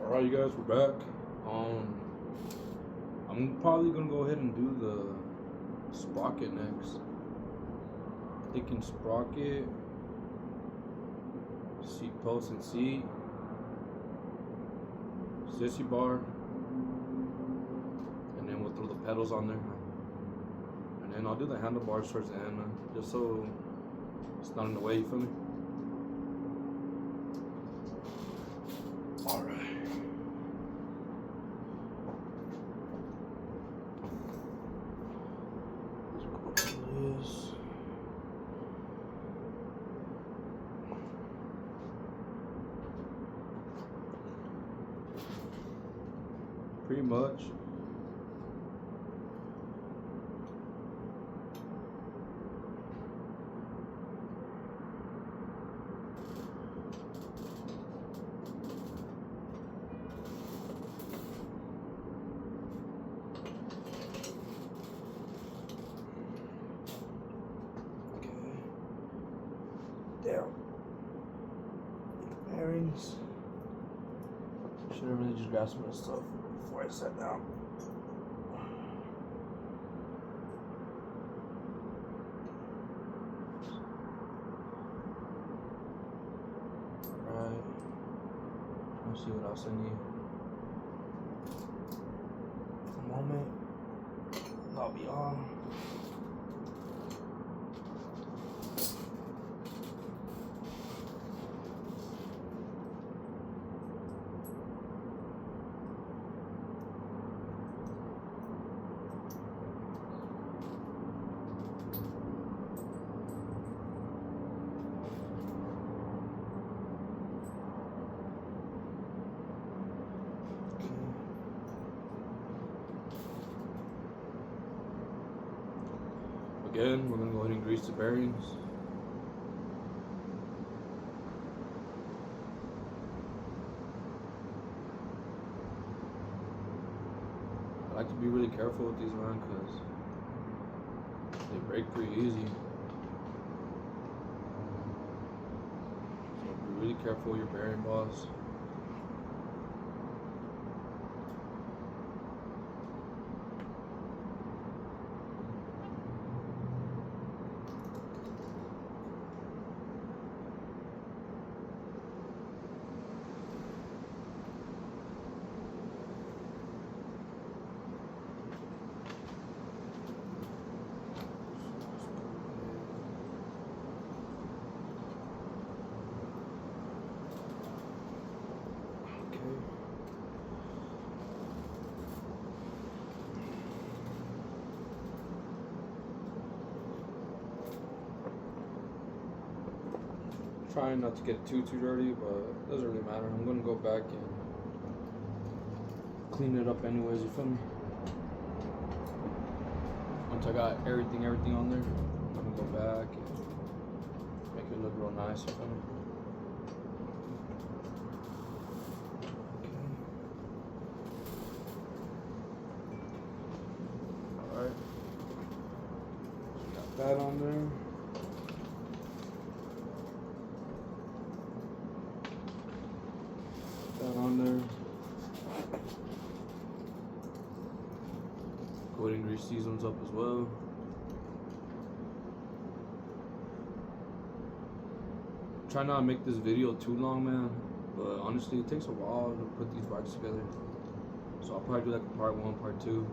Alright, you guys, we're back. I'm probably gonna go ahead and do the sprocket next. Thinking sprocket, seat post and seat, sissy bar, and then we'll throw the pedals on there. And then I'll do the handlebars towards the end, just so it's not in the way, you feel me? Alright. Pretty much. Down. Get the bearings. Should have really just grabbed some of this stuff before I sat down. Alright. Let's see what else I need. For the moment, I'll be on. Again, we're going to go ahead and grease the bearings. I like to be really careful with these, man, because they break pretty easy. So be really careful with your bearing balls. Trying not to get too dirty, but it doesn't really matter. I'm gonna go back and clean it up anyways, you feel me? Once I got everything on there, I'm gonna go back and make it look real nice, you feel me? Okay. Alright. Got that on there. On there. Go ahead and grease these ones up as well. Try not to make this video too long, man, but honestly it takes a while to put these bikes together, so I'll probably do like a part 1, part 2.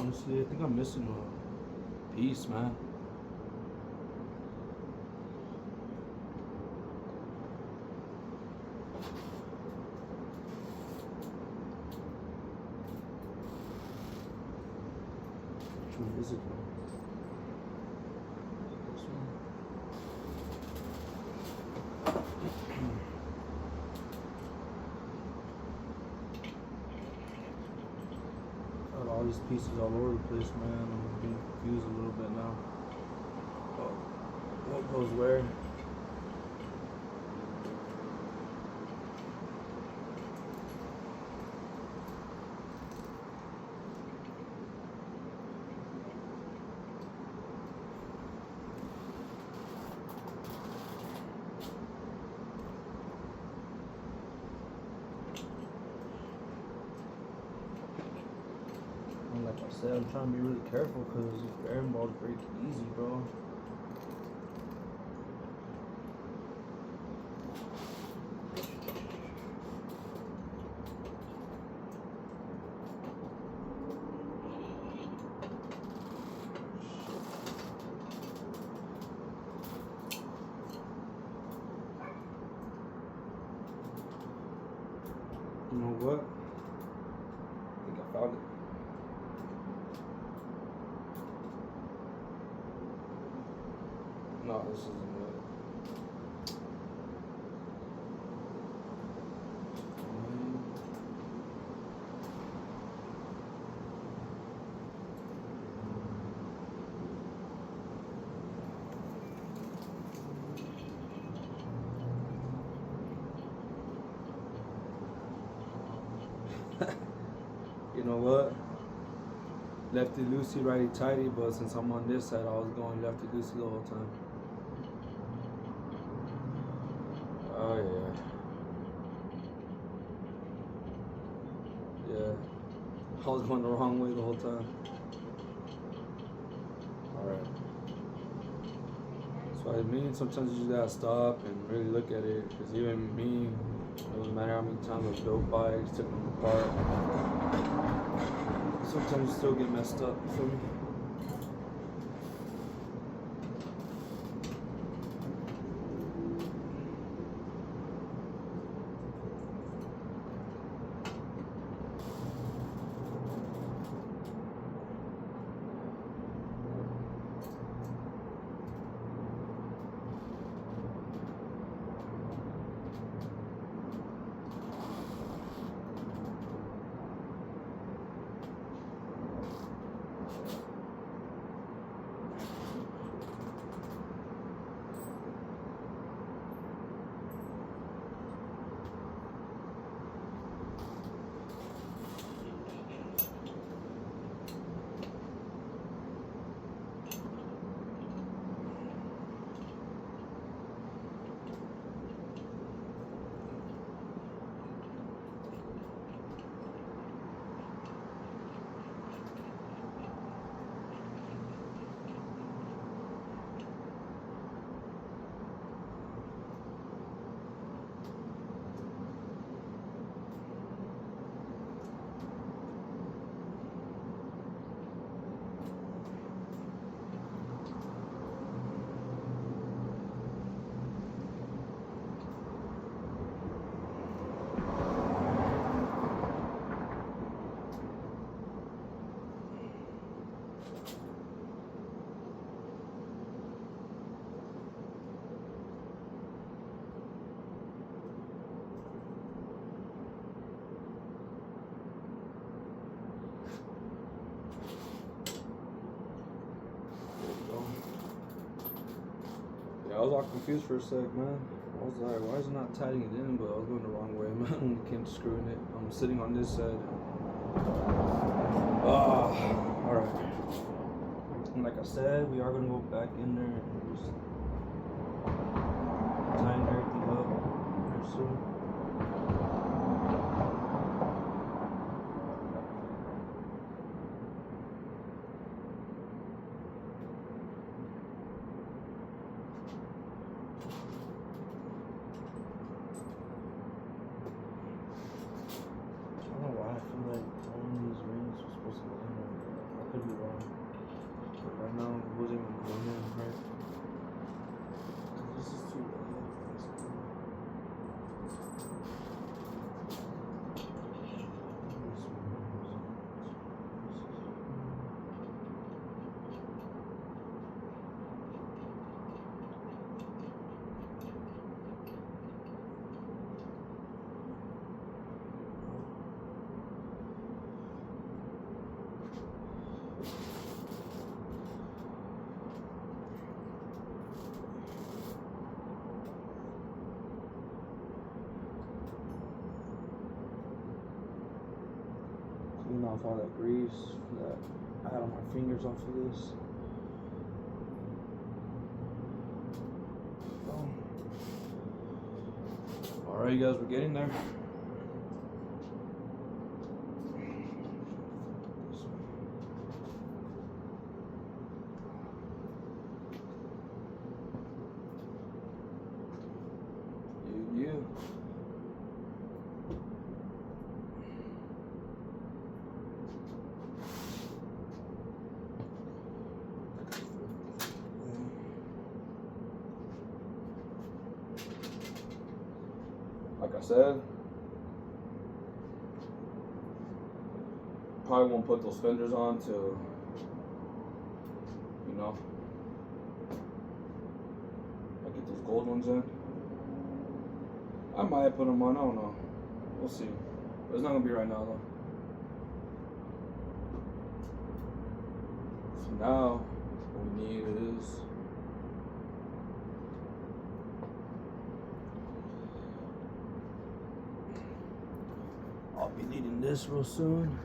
Honestly, I think I'm missing a piece, man. Which one is it, though? This one? Got all these pieces all over the place, man. I'm getting confused a little bit now. Oh, what goes where? And like I said, I'm trying to be really careful because bearing balls break easy, bro. You know what? I think I found it. No, this isn't it. You know what? Lefty loosey, righty tighty, but since I'm on this side, I was going lefty loosey the whole time. Oh yeah. Yeah. I was going the wrong way the whole time. Alright. That's what I mean. Sometimes you just gotta stop and really look at it. Because even me, it doesn't matter how many times I've drove bikes, took them apart. Sometimes you still get messed up, you feel me? Yeah, I was all confused for a sec, man. I was like, why is it not tightening it in? But I was going the wrong way, man, when it came to screwing it. I'm sitting on this side. Alright. And like I said, we are going to go back in there and just tighten everything up very soon. clean off all that grease that I had on my fingers off of this. Alright, guys, we're getting there. Yeah. Like I said, probably won't put those fenders on till, you know, I get those gold ones in. I might put them on, I don't know. We'll see. But it's not gonna be right now though. So now, what we need is I'll be needing this real soon.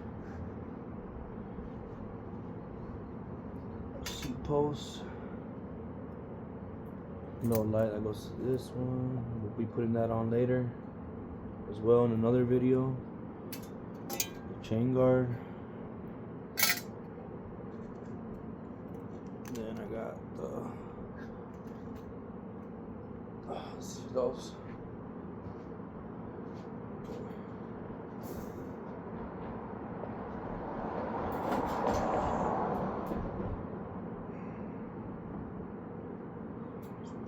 Seat post. No light that goes to this one. We'll be putting that on later as well in another video. The chain guard. Then I got the let's see those.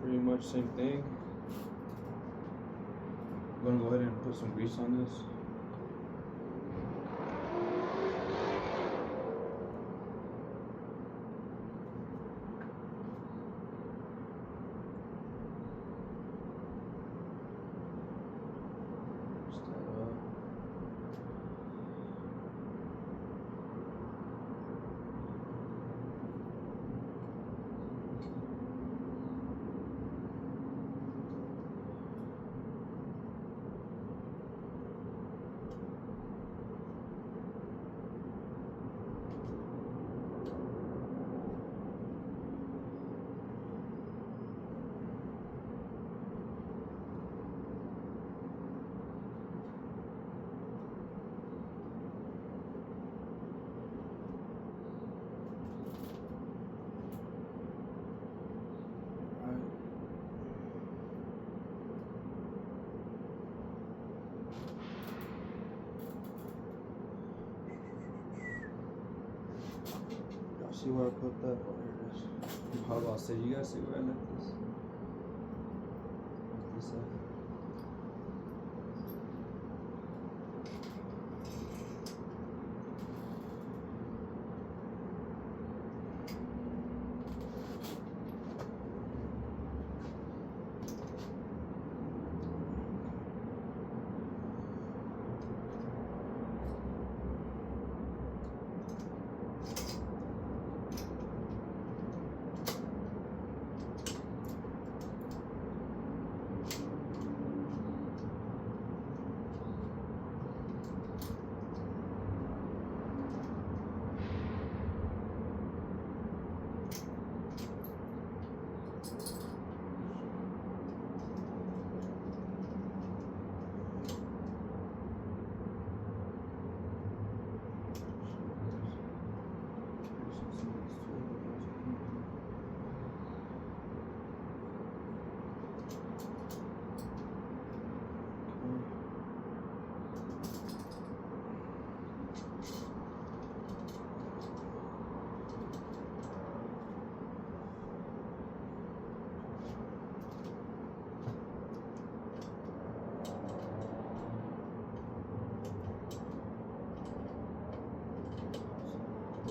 Pretty much same thing. I'm gonna go ahead and put some grease on this. Just that up. See where I put that? Oh, here it is. How about I say, you guys see where I left this? This side.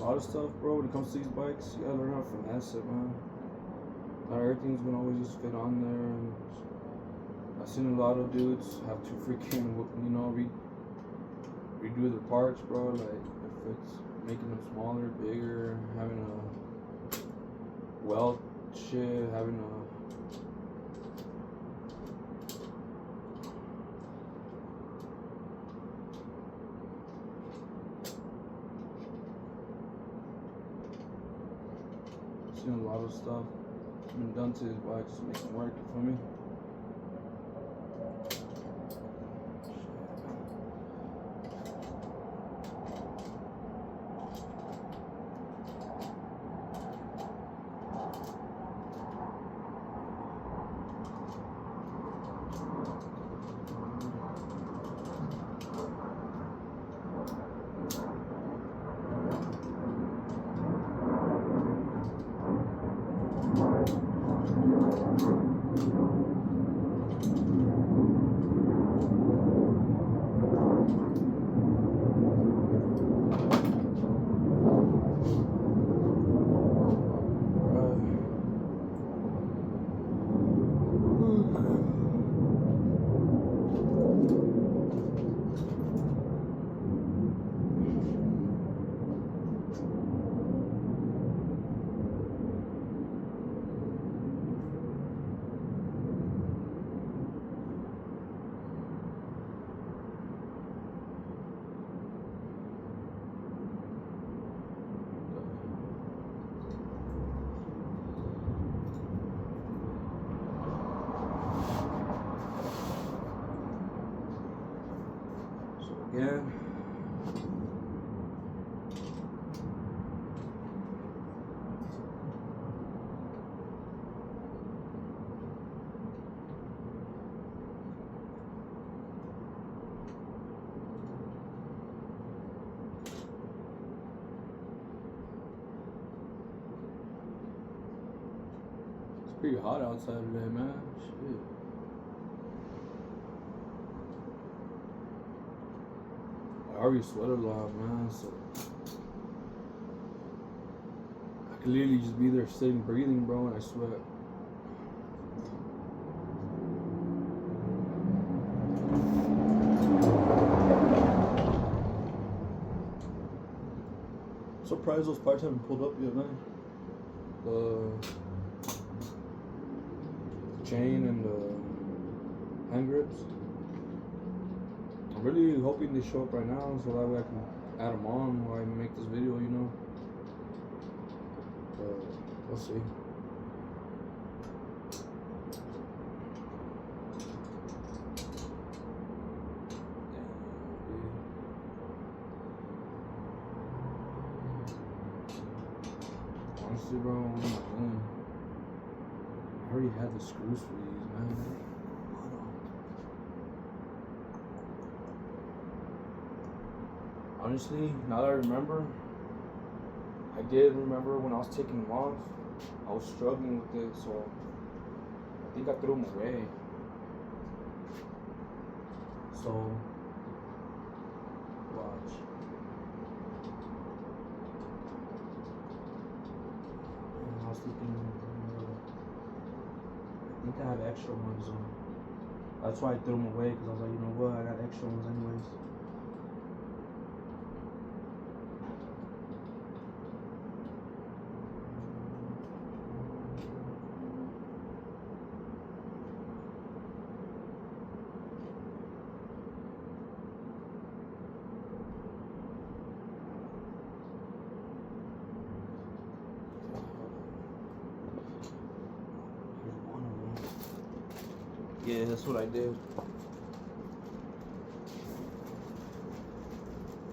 A lot of stuff, bro, when it comes to these bikes, you gotta learn how to finesse it, man. Not everything's gonna always just fit on there. And I've seen a lot of dudes have to freaking, you know, redo their parts, bro. Like, if it's making them smaller, bigger, having a weld shit, having a seen a lot of stuff been done to his bike just to make him work. You feel me? Again, it's pretty hot outside today, man. Shit. I already sweat a lot, man, so I could literally just be there sitting, breathing, bro, and I sweat. I'm surprised those parts haven't pulled up yet, man. The chain and the hand grips. I'm really hoping they show up right now so that way I can add them on while I make this video, you know. But we'll see. Honestly, bro, what am I doing? I already had the screws for these, man. Honestly, now that I remember, I did remember when I was taking them off, I was struggling with it, so I think I threw them away. So, watch. And I was thinking, I think I have extra ones on. That's why I threw them away, because I was like, you know what, I got extra ones anyways. Yeah, that's what I did.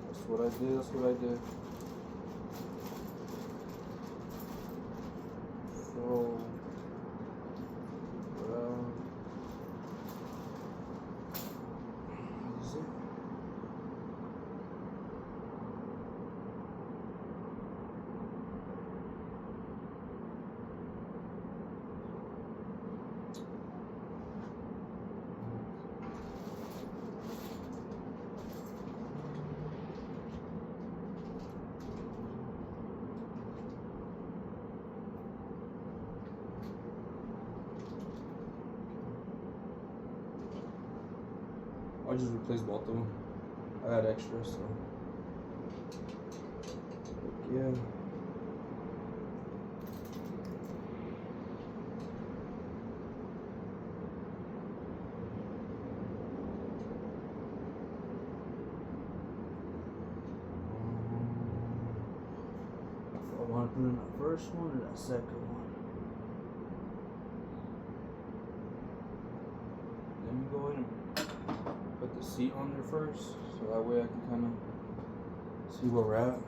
That's what I did. So, what is it? I just replaced both of them. I had extra, so yeah. want to put in that first one or that second one? Let me go in and put the seat on there first, so that way I can kind of see where we're at.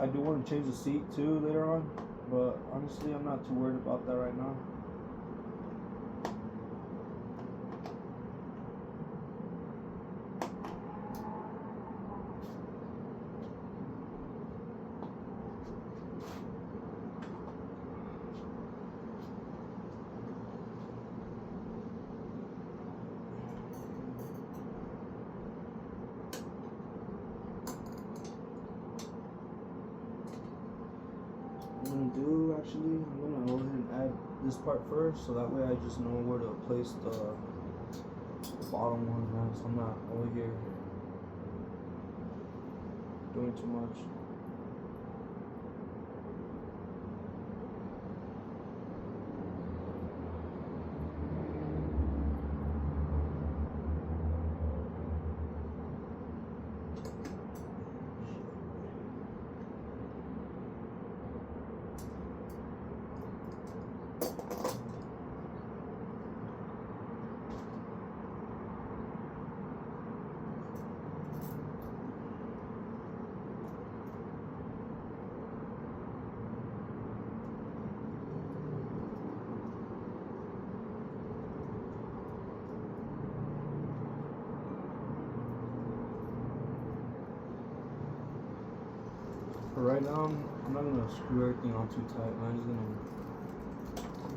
I do want to change the seat too later on, but honestly I'm not too worried about that right now. I'm gonna go ahead and add this part first, so that way I just know where to place the bottom one now, so I'm not over here doing too much. Right now, I'm not gonna screw everything on too tight. I'm just gonna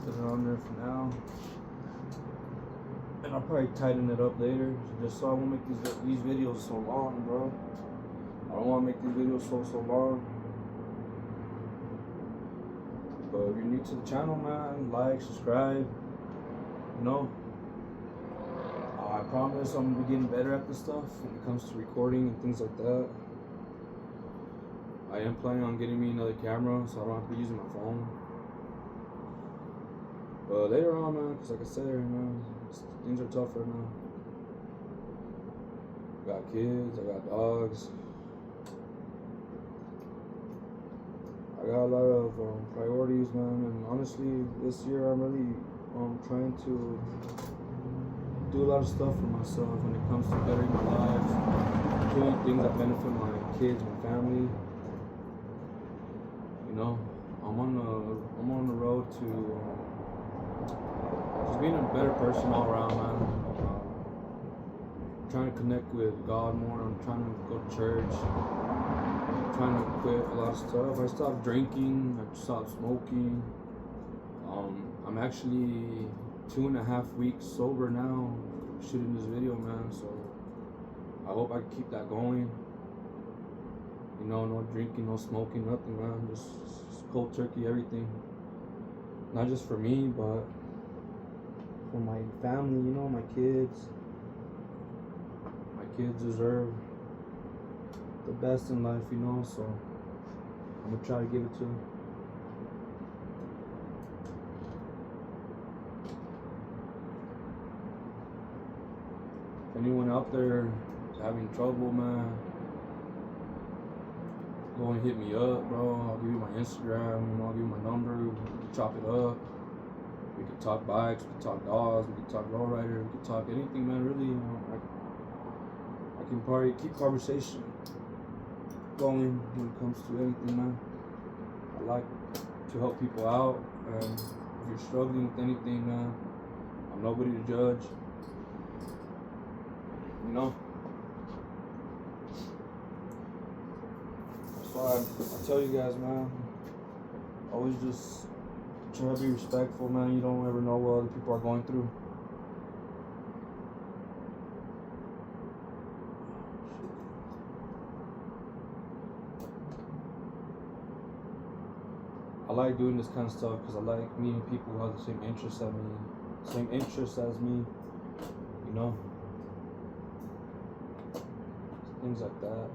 put it on there for now, and I'll probably tighten it up later, just so I won't make these videos so long, bro. I don't want to make these videos so long. But if you're new to the channel, man, like, subscribe. You know, I promise I'm gonna be getting better at this stuff when it comes to recording and things like that. I am planning on getting me another camera, so I don't have to be using my phone. But later on, man, because like I said, man, things are tough right now. I got kids, I got dogs. I got a lot of priorities, man, and honestly, this year I'm really trying to do a lot of stuff for myself when it comes to bettering my life, doing things that benefit my kids, my family. You know, I'm on the road to just being a better person all around, man. Trying to connect with God more. I'm trying to go to church. I'm trying to quit a lot of stuff. I stopped drinking. I stopped smoking. I'm actually 2.5 weeks sober now, shooting this video, man. So I hope I can keep that going. You know, no drinking, no smoking, nothing, man. Just cold turkey, everything. Not just for me, but for my family, you know, my kids. My kids deserve the best in life, you know, so I'm gonna try to give it to them. If anyone out there is having trouble, man, go and hit me up, bro. I'll give you my Instagram, I'll give you my number. We can chop it up. We can talk bikes, we can talk dogs, we can talk Lowrider, we can talk anything, man. Really, you know, I can probably keep conversation going when it comes to anything, man. I like to help people out, and if you're struggling with anything, man, I'm nobody to judge. You know? That's why I tell you guys, man, always just Try to be respectful, man. You don't ever know what other people are going through. I like doing this kind of stuff because I like meeting people who have the same interests as me, you know, things like that.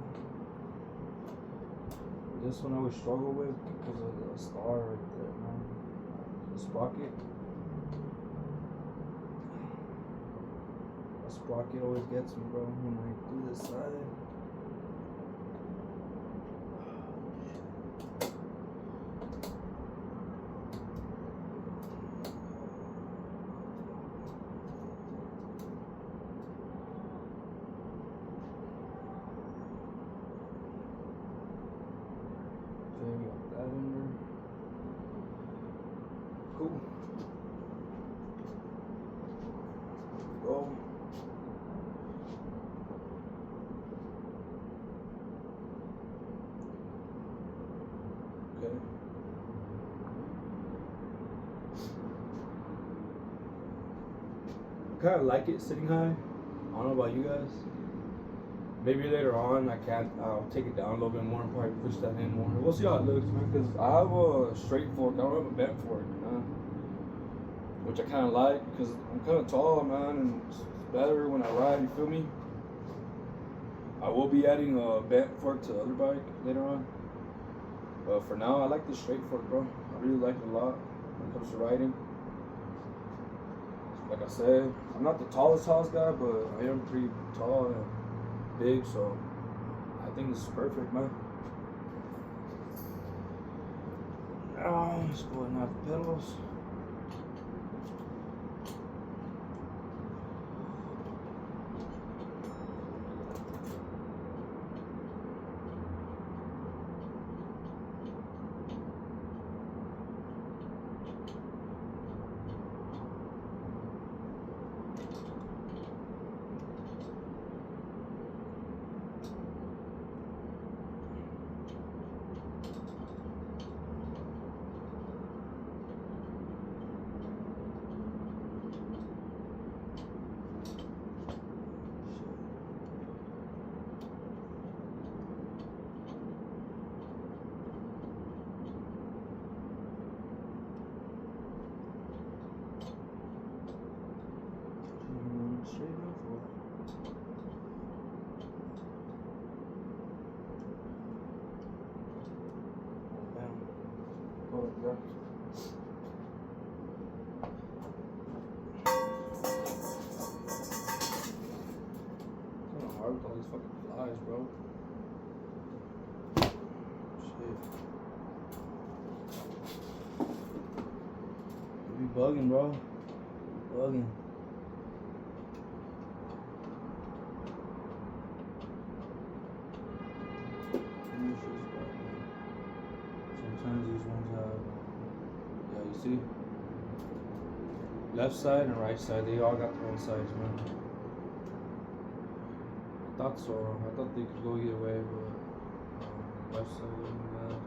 This one I always struggle with because of the star right there, man. The sprocket. The sprocket always gets me, bro, when I do this side. Cool. Go. Okay. I kind of like it sitting high. I don't know about you guys. Maybe later on I'll take it down a little bit more and probably push that in more. We'll see how it looks, man, because I have a straight fork. I don't have a bent fork, man. Which I kind of like because I'm kind of tall, man, and it's better when I ride, you feel me? I will be adding a bent fork to the other bike later on. But for now, I like the straight fork, bro. I really like it a lot when it comes to riding. Like I said, I'm not the tallest guy, but I am pretty tall and big, so I think this is perfect, man. Now, let's go ahead and have the pedals. Yeah. Kind of hard with all these fucking flies, bro. Shit. You be bugging, bro. Bugging. Sometimes these ones have, yeah, you see? Left side and right side, they all got their own sides, man. I thought so. I thought they could go either way, but left side and left.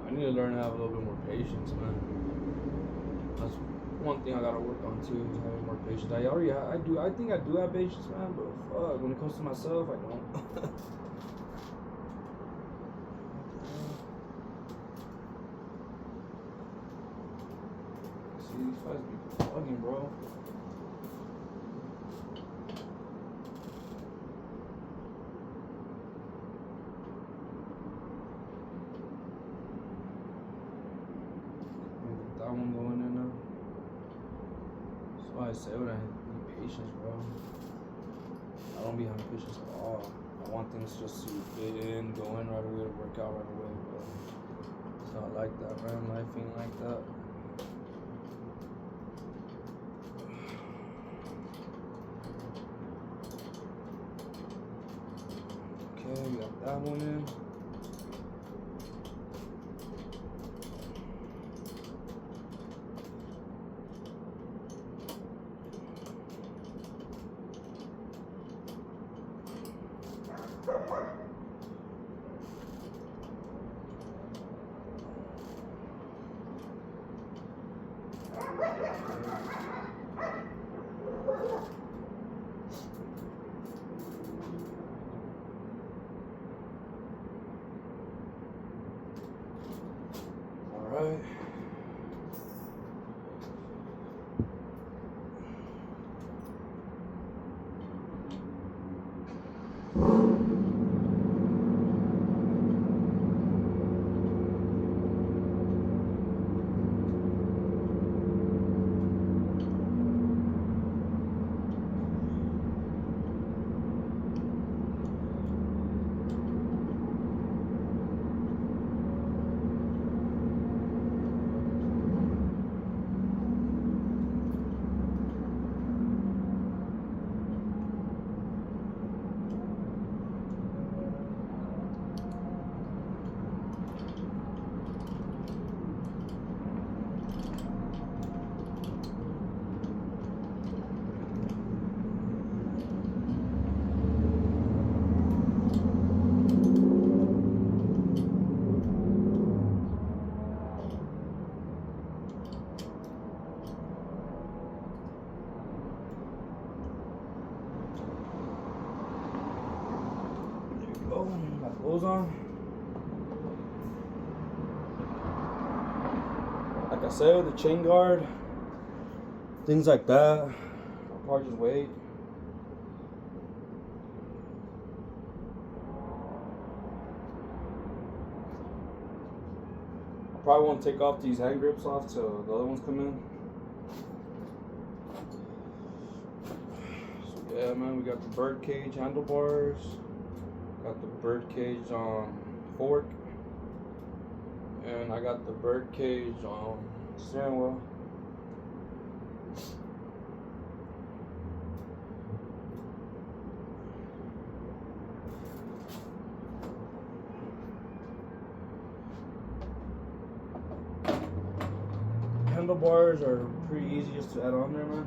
I need to learn to have a little bit more patience, man. That's one thing I gotta work on too, is having more patience. I think I do have patience, man, but fuck, when it comes to myself, I don't. See, these flies be bugging, bro. That one going in now. That's why I say when I need patience, bro. I don't be having patience at all. I want things just to fit in, go in right away, to work out right away, but it's not like that, man. Life ain't like that. that one in. Alright. Oh, got those on. Like I said, with the chain guard, things like that, I'll probably just wait. I probably won't take off these hand grips off till the other ones come in. So yeah, man, we got the bird cage handlebars. Got the bird cage fork, and I got the bird cage steering wheel. Handlebars are pretty easy just to add on there, man.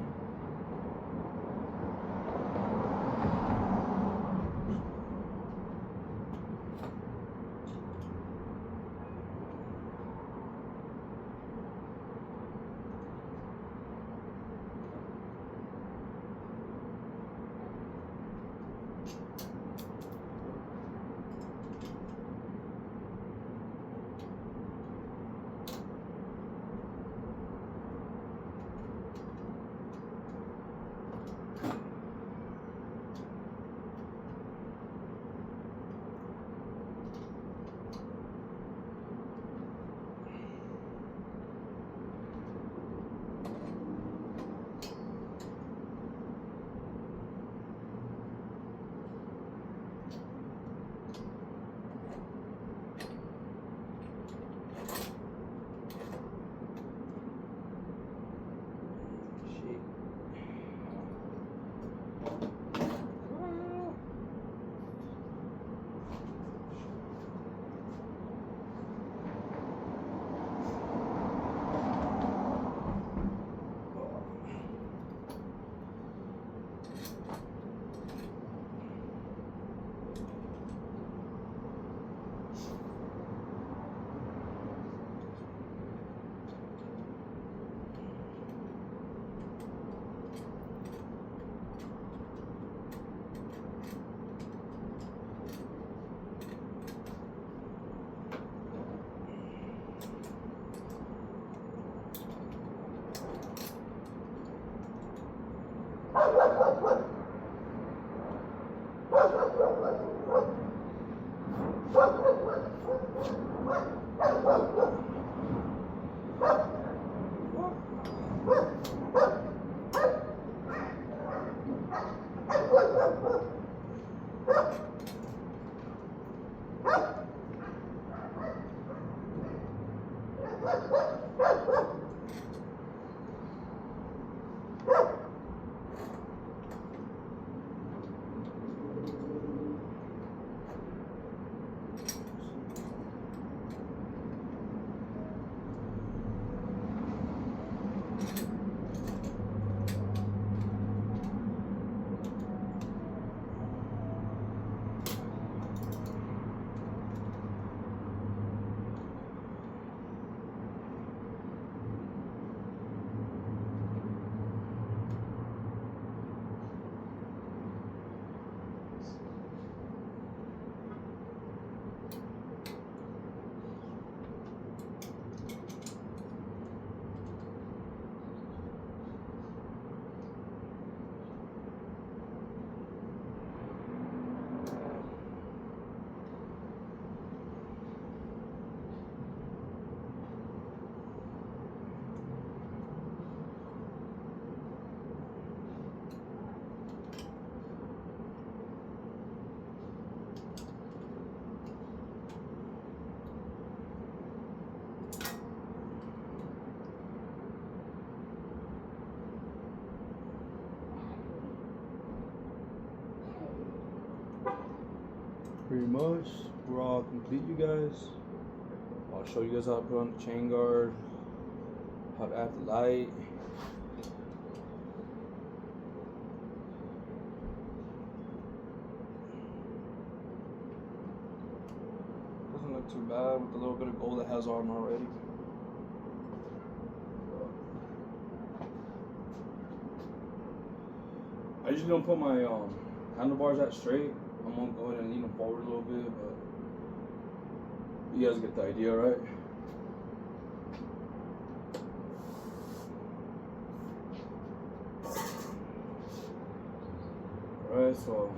pretty much we're all complete, you guys. I'll show you guys how to put on the chain guard, how to add the light. Doesn't look too bad with the little bit of gold that has on already. I usually don't put my handlebars that straight. I'm gonna go ahead and lean them forward a little bit, but you guys get the idea, right? Alright, so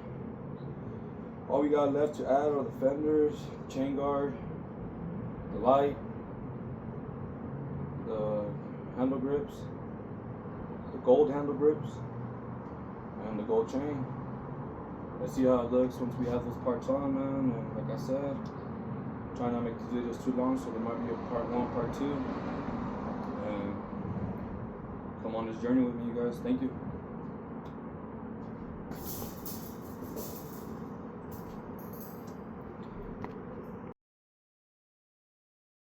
all we got left to add are the fenders, the chain guard, the light, the handle grips, the gold handle grips, and the gold chain. Let's see how it looks once we have those parts on, man. And like I said, try not to make these videos too long, so there might be a part 1, part 2. And come on this journey with me, you guys. Thank you.